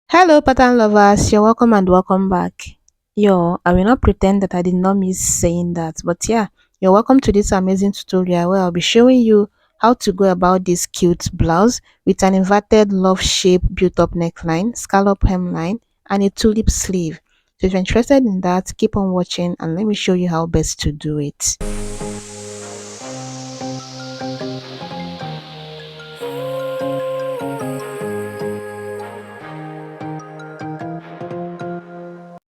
Hello, pattern lovers. You're welcome and welcome back. I will not pretend that I did not miss saying that, but yeah, you're welcome to this amazing tutorial where I'll be showing you how to go about this cute blouse with an inverted love shape built up neckline, scallop hemline, and a tulip sleeve. So if you're interested in that, keep on watching and let me show you how best to do it.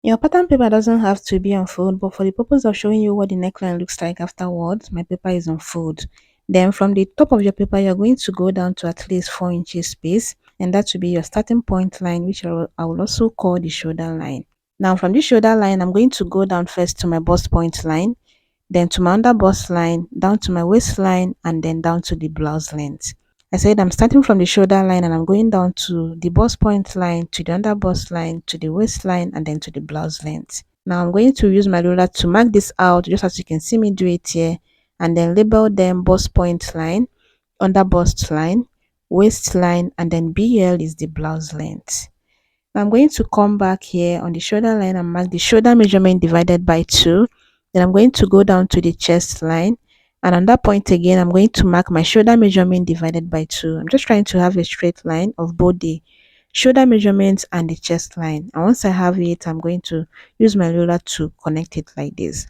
Your pattern paper doesn't have to be on fold, but for the purpose of showing you what the neckline looks like afterwards, my paper is on fold. Then from the top of your paper, you're going to go down to at least 4 inches space, and that will be your starting point line, which I will also call the shoulder line. Now from this shoulder line, I'm going to go down first to my bust point line, then to my under bust line, down to my waistline, and then down to the blouse length. I said I'm starting from the shoulder line and I'm going down to the bust point line, to the under bust line, to the waistline, and then to the blouse length. Now I'm going to use my ruler to mark this out just as you can see me do it here, and then label them bust point line, under bust line, waistline, and then BL is the blouse length. I'm going to come back here on the shoulder line and mark the shoulder measurement divided by 2. Then I'm going to go down to the chest line. And on that point again, I'm going to mark my shoulder measurement divided by 2. I'm just trying to have a straight line of both the shoulder measurements and the chest line. And once I have it, I'm going to use my ruler to connect it like this.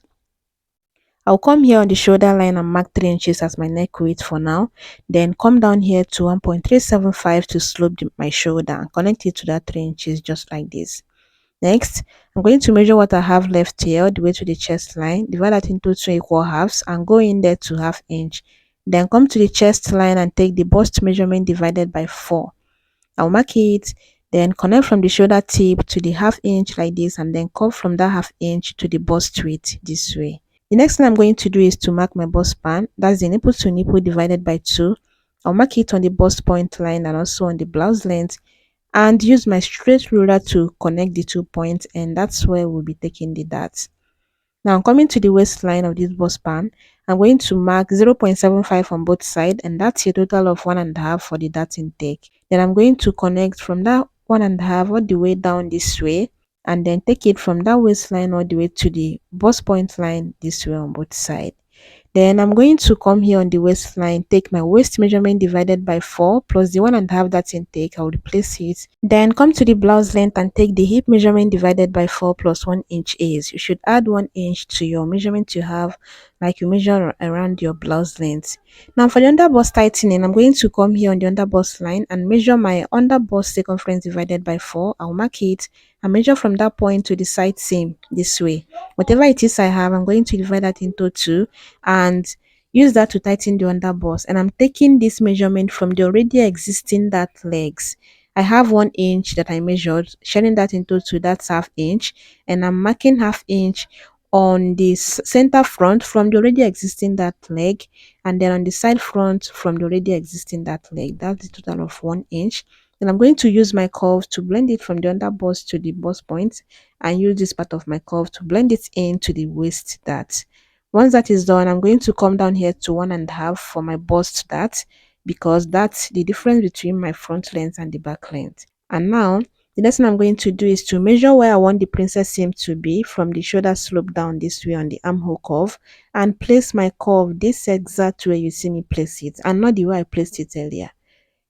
I'll come here on the shoulder line and mark 3 inches as my neck width for now. Then come down here to 1.375 to slope my shoulder and connect it to that 3 inches just like this. Next, I'm going to measure what I have left here all the way to the chest line, divide that into 2 equal halves and go in there to ½ inch. Then come to the chest line and take the bust measurement divided by 4. I'll mark it, then connect from the shoulder tip to the ½ inch like this and then cut from that ½ inch to the bust width this way. The next thing I'm going to do is to mark my bust span. That's the nipple to nipple divided by 2. I'll mark it on the bust point line and also on the blouse length and use my straight ruler to connect the 2 points, and that's where we'll be taking the dart. Now I'm coming to the waistline of this bust span. I'm going to mark 0.75 on both sides, and that's a total of 1.5 for the dart intake. Then I'm going to connect from that 1.5 all the way down this way, and then take it from that waistline all the way to the bust point line this way on both sides. Then I'm going to come here on the waistline, take my waist measurement divided by 4 plus the 1.5 that intake. I will replace it. Then come to the blouse length and take the hip measurement divided by 4 plus 1 inch is. You should add 1 inch to your measurement you have, like you measure around your blouse length. Now for the under bust tightening, I'm going to come here on the under bust line and measure my under bust circumference divided by 4. I'll mark it and measure from that point to the side seam this way. Whatever it is I have, I'm going to divide that into 2 and use that to tighten the under bust. And I'm taking this measurement from the already existing that legs. I have 1 inch that I measured, sharing that into 2, that's ½ inch, and I'm marking ½ inch on the center front from the already existing that leg, and then on the side front from the already existing that leg. That's the total of 1 inch. Then I'm going to use my curve to blend it from the under bust to the bust point and use this part of my curve to blend it into the waist dart. Once that is done, I'm going to come down here to 1.5 for my bust dart, because that's the difference between my front length and the back length. And now the next thing I'm going to do is to measure where I want the princess seam to be from the shoulder slope down this way on the armhole curve, and place my curve this exact way you see me place it, and not the way I placed it earlier.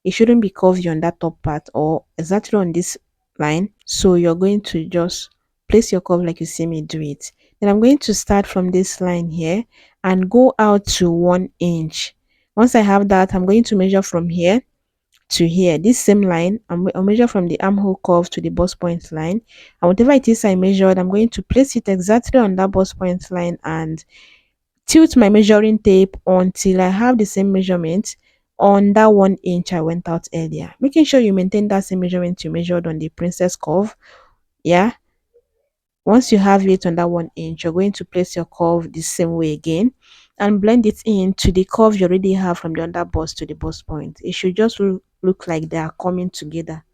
It shouldn't be curvy on that top part or exactly on this line, so you're going to just place your curve like you see me do it. Then I'm going to start from this line here and go out to 1 inch. Once I have that, I'm going to measure from here to here, this same line. I'll measure from the armhole curve to the bust point line, and whatever it is I measured, I'm going to place it exactly on that bust point line and tilt my measuring tape until I have the same measurement on that 1 inch I went out earlier, making sure you maintain that same measurement you measured on the princess curve. Yeah, once you have it on that 1 inch, you're going to place your curve the same way again and blend it in to the curve you already have from the under bust to the bust point. It should just look like they are coming together,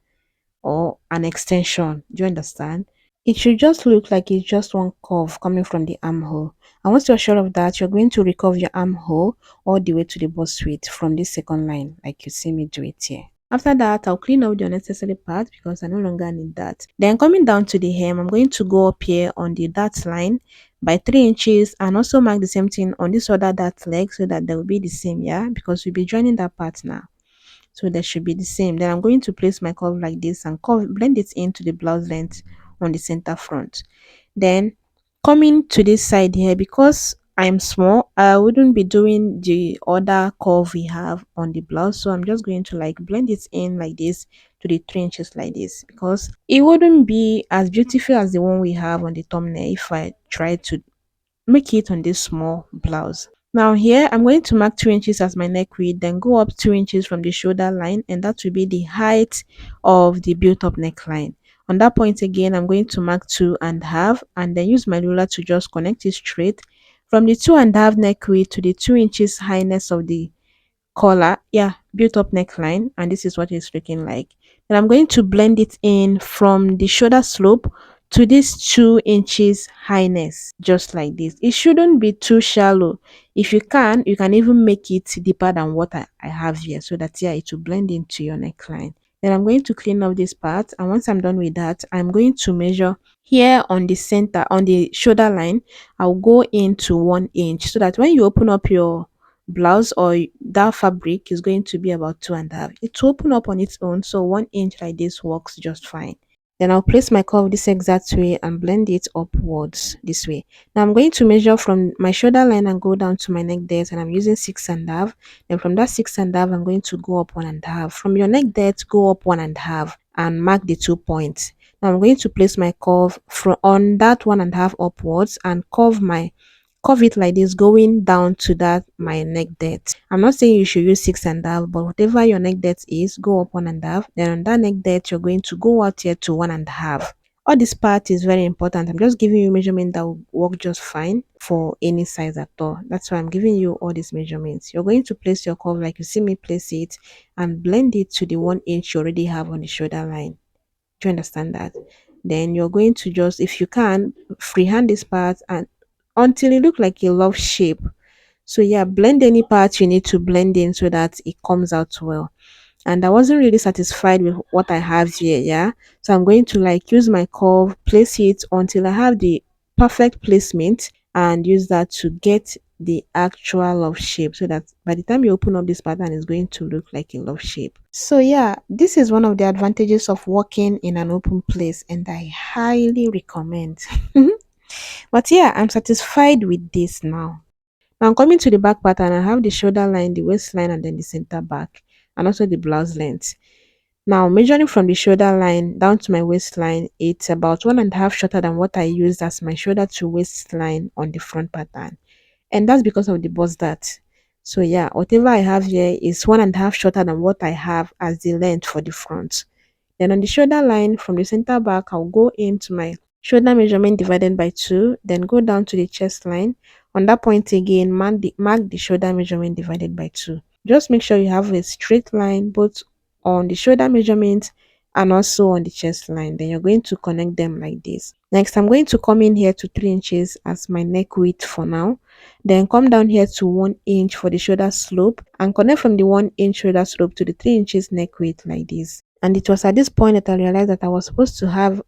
or an extension. Do you understand? It should just look like it's just one curve coming from the armhole. And once you're sure of that, you're going to recurve your armhole all the way to the bust width from this second line, like you see me do it here. After that, I'll clean out the unnecessary part because I no longer need that. Then coming down to the hem, I'm going to go up here on the dart line by 3 inches and also mark the same thing on this other dart leg so that they will be the same, yeah, because we'll be joining that part now. So they should be the same. Then I'm going to place my curve like this and curve, blend it into the blouse length on the center front. Then coming to this side here, because I'm small, I wouldn't be doing the other curve we have on the blouse. So I'm just going to like blend it in like this to the 3 inches like this, because it wouldn't be as beautiful as the one we have on the thumbnail if I try to make it on this small blouse. Now here I'm going to mark 2 inches as my neck width, then go up 2 inches from the shoulder line, and that will be the height of the built up neckline. On that point again, I'm going to mark 2.5 and then use my ruler to just connect it straight from the 2.5 neck width to the 2 inches highness of the collar, yeah, built up neckline, and this is what it's looking like. And I'm going to blend it in from the shoulder slope to this 2 inches highness, just like this. It shouldn't be too shallow. If you can even make it deeper than what I have here, so that yeah, it will blend into your neckline. Then I'm going to clean up this part, and once I'm done with that, I'm going to measure here on the center, on the shoulder line. I'll go into 1 inch so that when you open up your blouse or that fabric is going to be about 2.5. It will open up on its own, so 1 inch like this works just fine. Then I'll place my curve this exact way and blend it upwards this way. Now I'm going to measure from my shoulder line and go down to my neck depth, and I'm using 6.5. Then from that 6.5, I'm going to go up 1.5. From your neck depth, go up 1.5 and mark the 2 points. Now I'm going to place my curve from on that 1.5 upwards and curve it like this, going down to that my neck depth. I'm not saying you should use 6.5, but whatever your neck depth is, go up 1.5. Then on that neck depth, you're going to go out here to 1.5. All this part is very important. I'm just giving you measurement that will work just fine for any size at all. That's why I'm giving you all these measurements. You're going to place your curve like you see me place it and blend it to the 1 inch you already have on the shoulder line. Do you understand that? Then you're going to just, if you can, freehand this part and until it look like a love shape. So yeah, blend any part you need to blend in so that it comes out well. And I wasn't really satisfied with what I have here, yeah. So I'm going to like use my curve, place it until I have the perfect placement, and use that to get the actual love shape, so that by the time you open up this pattern, it's going to look like a love shape. So yeah, this is one of the advantages of working in an open place, and I highly recommend. But yeah, I'm satisfied with this now. Now coming to the back pattern, I have the shoulder line, the waistline, and then the center back, and also the blouse length. Now measuring from the shoulder line down to my waistline, it's about 1.5 shorter than what I used as my shoulder to waistline on the front pattern, and that's because of the bust dart. So yeah, whatever I have here is 1.5 shorter than what I have as the length for the front. Then on the shoulder line from the center back, I'll go into my shoulder measurement divided by 2, then go down to the chest line. On that point again, mark the shoulder measurement divided by 2. Just make sure you have a straight line both on the shoulder measurement and also on the chest line. Then you're going to connect them like this. Next, I'm going to come in here to 3 inches as my neck width for now. Then come down here to 1 inch for the shoulder slope and connect from the 1 inch shoulder slope to the 3 inches neck width like this. And it was at this point that I realized that I was supposed to have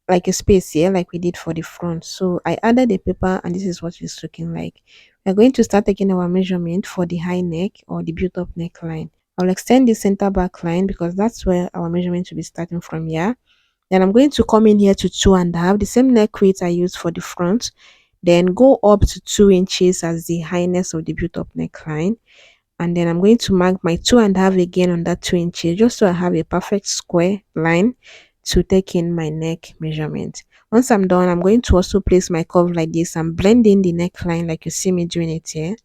like a space here like we did for the front. So I added a paper, and this is what it's looking like. We're going to start taking our measurement for the high neck or the built up neckline. I'll extend the center back line because that's where our measurement will be starting from here. Then I'm going to come in here to 2.5, the same neck width I used for the front. Then go up to 2 inches as the highness of the built up neckline, and then I'm going to mark my 2.5 again on that 2 inches, just so I have a perfect square line to take in my neck measurement. Once I'm done, I'm going to also place my curve like this and blend in the neckline like you see me doing it here.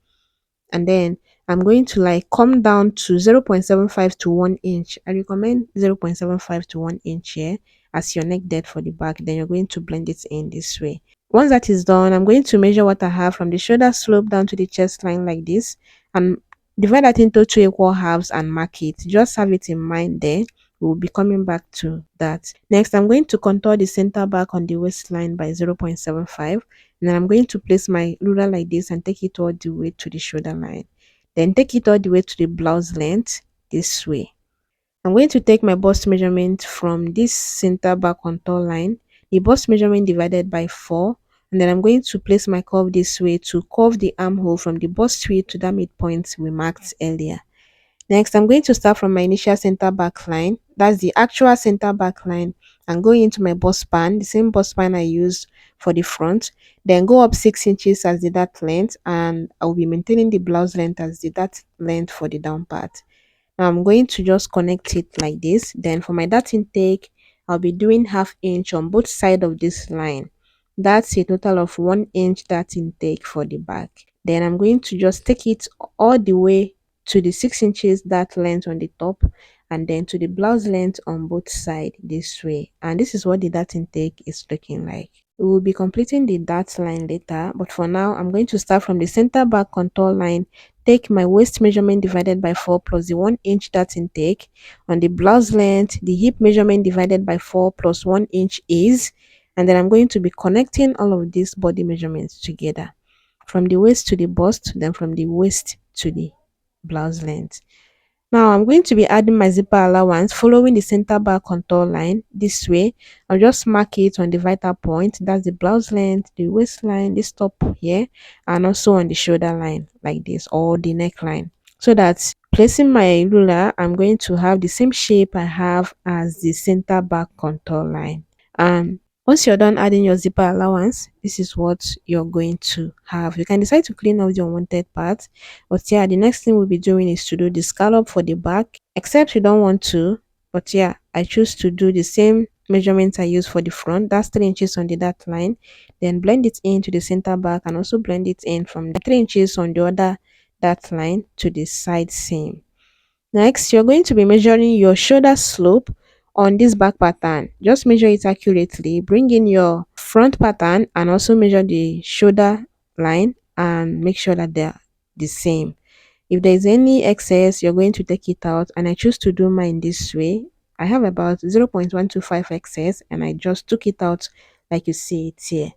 And then I'm going to like come down to 0.75 to 1 inch. I recommend 0.75 to 1 inch here as your neck depth for the back. Then you're going to blend it in this way. Once that is done, I'm going to measure what I have from the shoulder slope down to the chest line like this, and divide that into 2 equal halves and mark it. Just have it in mind there. We'll be coming back to that. Next, I'm going to contour the center back on the waistline by 0.75. And then I'm going to place my ruler like this and take it all the way to the shoulder line. Then take it all the way to the blouse length this way. I'm going to take my bust measurement from this center back contour line, the bust measurement divided by 4, and then I'm going to place my curve this way to curve the armhole from the bust width to that midpoint we marked earlier. Next, I'm going to start from my initial center back line, that's the actual center back line, and go into my bust span, the same bust span I used for the front, then go up 6 inches as the dart length, and I'll be maintaining the blouse length as the dart length for the down part. Now I'm going to just connect it like this. Then for my dart intake, I'll be doing half inch on both sides of this line. That's a total of 1 inch dart intake for the back. Then I'm going to just take it all the way to the 6 inches dart length on the top, and then to the blouse length on both sides this way. And this is what the dart intake is looking like. We will be completing the dart line later, but for now I'm going to start from the center back contour line, take my waist measurement divided by 4 plus the 1 inch dart intake. On the blouse length, the hip measurement divided by 4 plus 1 inch is, and then I'm going to be connecting all of these body measurements together from the waist to the bust, then from the waist to the blouse length. Now I'm going to be adding my zipper allowance following the center back contour line this way. I'll just mark it on the vital point, that's the blouse length, the waistline, this top here, and also on the shoulder line like this, or the neckline, so that placing my ruler, I'm going to have the same shape I have as the center back contour line. And once you're done adding your zipper allowance, this is what you're going to have. You can decide to clean out the unwanted parts, but yeah, the next thing we'll be doing is to do the scallop for the back, except you don't want to. But yeah, I choose to do the same measurements I use for the front, that's 3 inches on the dart line, then blend it into the center back, and also blend it in from the 3 inches on the other dart line to the side seam. Next, you're going to be measuring your shoulder slope on this back pattern. Just measure it accurately. Bring in your front pattern and also measure the shoulder line and make sure that they're the same. If there is any excess, you're going to take it out, and I choose to do mine this way. I have about 0.125 excess, and I just took it out like you see it here.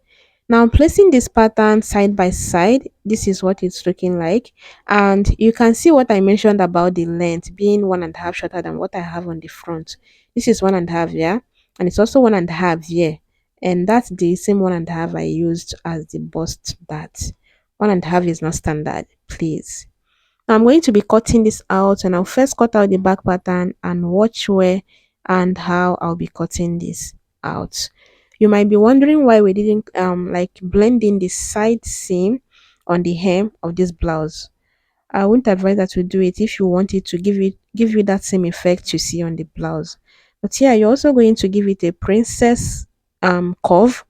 Now I'm placing this pattern side by side. This is what it's looking like, and you can see what I mentioned about the length being 1.5 shorter than what I have on the front. This is 1.5 here, and it's also 1.5 here, and that's the same 1.5 I used as the bust dart. 1.5 is not standard, please. I'm going to be cutting this out, and I'll first cut out the back pattern and watch where and how I'll be cutting this out. You might be wondering why we didn't like blend in the side seam on the hem of this blouse. I wouldn't advise that you do it if you want it to give you that same effect you see on the blouse. But yeah, you're also going to give it a princess curve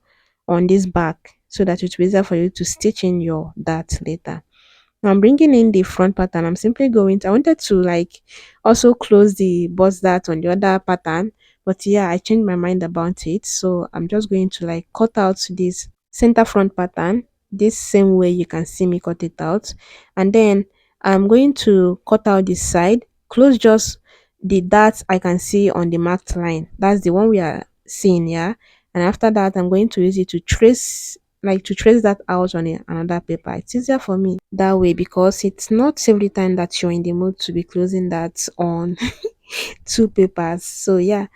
on this back so that it will be easier for you to stitch in your dart later. Now I'm bringing in the front pattern. I'm simply going to, I wanted to like also close the bust dart on the other pattern, but yeah, I changed my mind about it. So I'm just going to like cut out this center front pattern this same way you can see me cut it out. And then I'm going to cut out this side, close just the dart I can see on the marked line. That's the one we are seeing here. And after that, I'm going to use it to trace that out on another paper. It's easier for me that way because it's not every time that you're in the mood to be closing that on two papers. So yeah,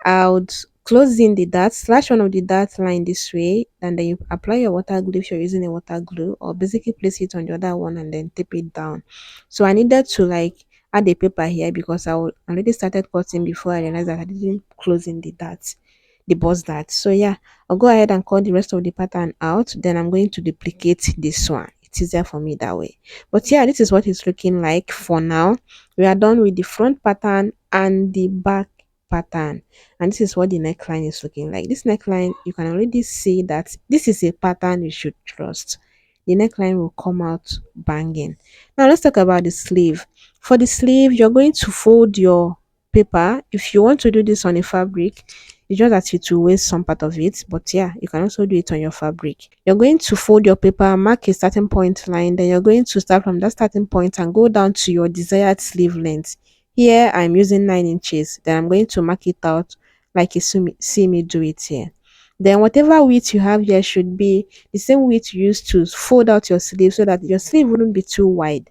I would close in the dart, slash one of the dart line this way, and then you apply your water glue if you're using a water glue, or basically place it on the other one and then tape it down. So I needed to like add a paper here because already started cutting before I realized that I didn't close in the bust dart. So yeah, I'll go ahead and cut the rest of the pattern out. Then I'm going to duplicate this one. It's easier for me that way. But yeah, this is what it's looking like for now. We are done with the front pattern and the back pattern, and this is what the neckline is looking like. This neckline, you can already see that this is a pattern you should trust. The neckline will come out banging. Now let's talk about the sleeve. For the sleeve, you're going to fold your paper. If you want to do this on a fabric, it's just that it will waste some part of it, but yeah, you can also do it on your fabric. You're going to fold your paper, mark a starting point line, then you're going to start from that starting point and go down to your desired sleeve length. Here I'm using 9 inches, then I'm going to mark it out like you see me do it here. Then whatever width you have here should be the same width you used to fold out your sleeve so that your sleeve wouldn't be too wide.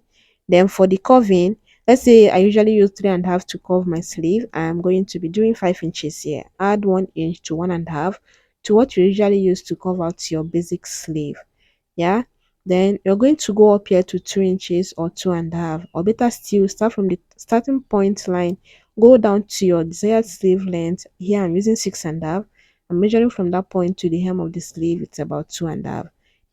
Then for the curving, Let's say I usually use 3.5 to curve my sleeve. I'm going to be doing 5 inches here. Add 1 inch to 1.5 to what you usually use to cover out your basic sleeve. Yeah, then you're going to go up here to 2 inches or 2.5, or better still, start from the starting point line, go down to your desired sleeve length. Here I'm using 6.5. I'm measuring from that point to the hem of the sleeve, it's about 2.5.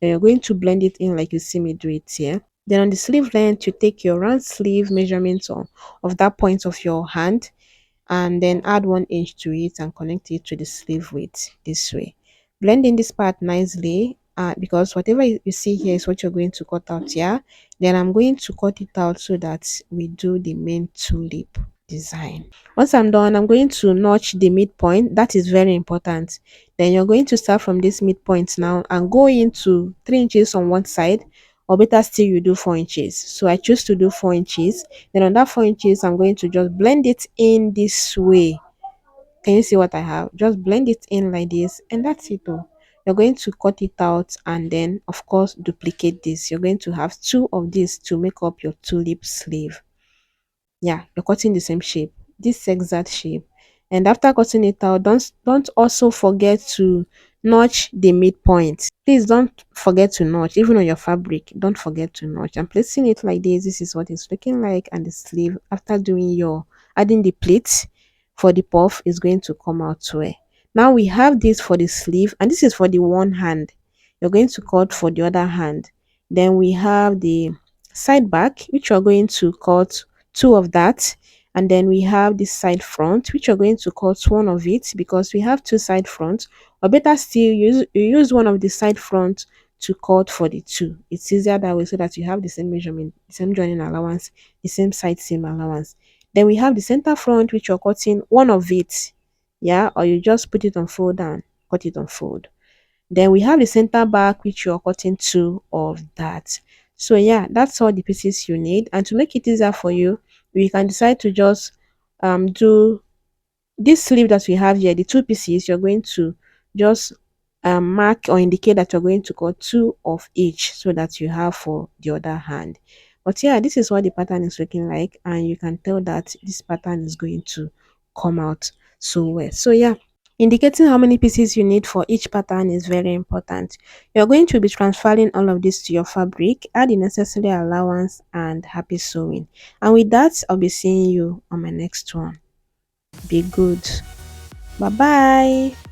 Then you're going to blend it in like you see me do it here. Then on the sleeve length, you take your round sleeve measurements of that point of your hand, and then add 1 inch to it and connect it to the sleeve width this way. Blend in this part nicely, because whatever you see here is what you're going to cut out here. Then I'm going to cut it out so that we do the main tulip design. Once I'm done, I'm going to notch the midpoint. That is very important. Then you're going to start from this midpoint now and go into 3 inches on one side, or better still you do 4 inches. So I choose to do 4 inches. Then on that 4 inches, I'm going to just blend it in this way. Can you see what I have? Just blend it in like this, and that's it all. You're going to cut it out and then of course duplicate this. You're going to have two of these to make up your tulip sleeve. Yeah, you're cutting the same shape, this exact shape. And after cutting it out, don't also forget to notch the midpoint. Please don't forget to notch, even on your fabric. Don't forget to notch. I'm placing it like this. This is what it's looking like, and the sleeve after doing your adding the pleats for the puff is going to come out where. Now we have this for the sleeve, and this is for the one hand. You're going to cut for the other hand. Then we have the side back, which you're going to cut two of that, and then we have this side front, which you're going to cut one of it because we have two side fronts, or better still, you use one of the side front to cut for the two. It's easier that way so that you have the same measurement, the same joining allowance, the same side seam allowance. Then we have the center front, which you're cutting one of it, yeah, or you just put it on fold and cut it on fold. Then we have the center back, which you're cutting two of that. So yeah, that's all the pieces you need. And to make it easier for you, we can decide to just do this sleeve that we have here, the two pieces. You're going to just mark or indicate that you're going to cut two of each so that you have for the other hand. But yeah, this is what the pattern is looking like, and you can tell that this pattern is going to come out so well. So yeah, indicating how many pieces you need for each pattern is very important. You're going to be transferring all of this to your fabric, add the necessary allowance, and happy sewing. And with that, I'll be seeing you on my next one. Be good. Bye bye.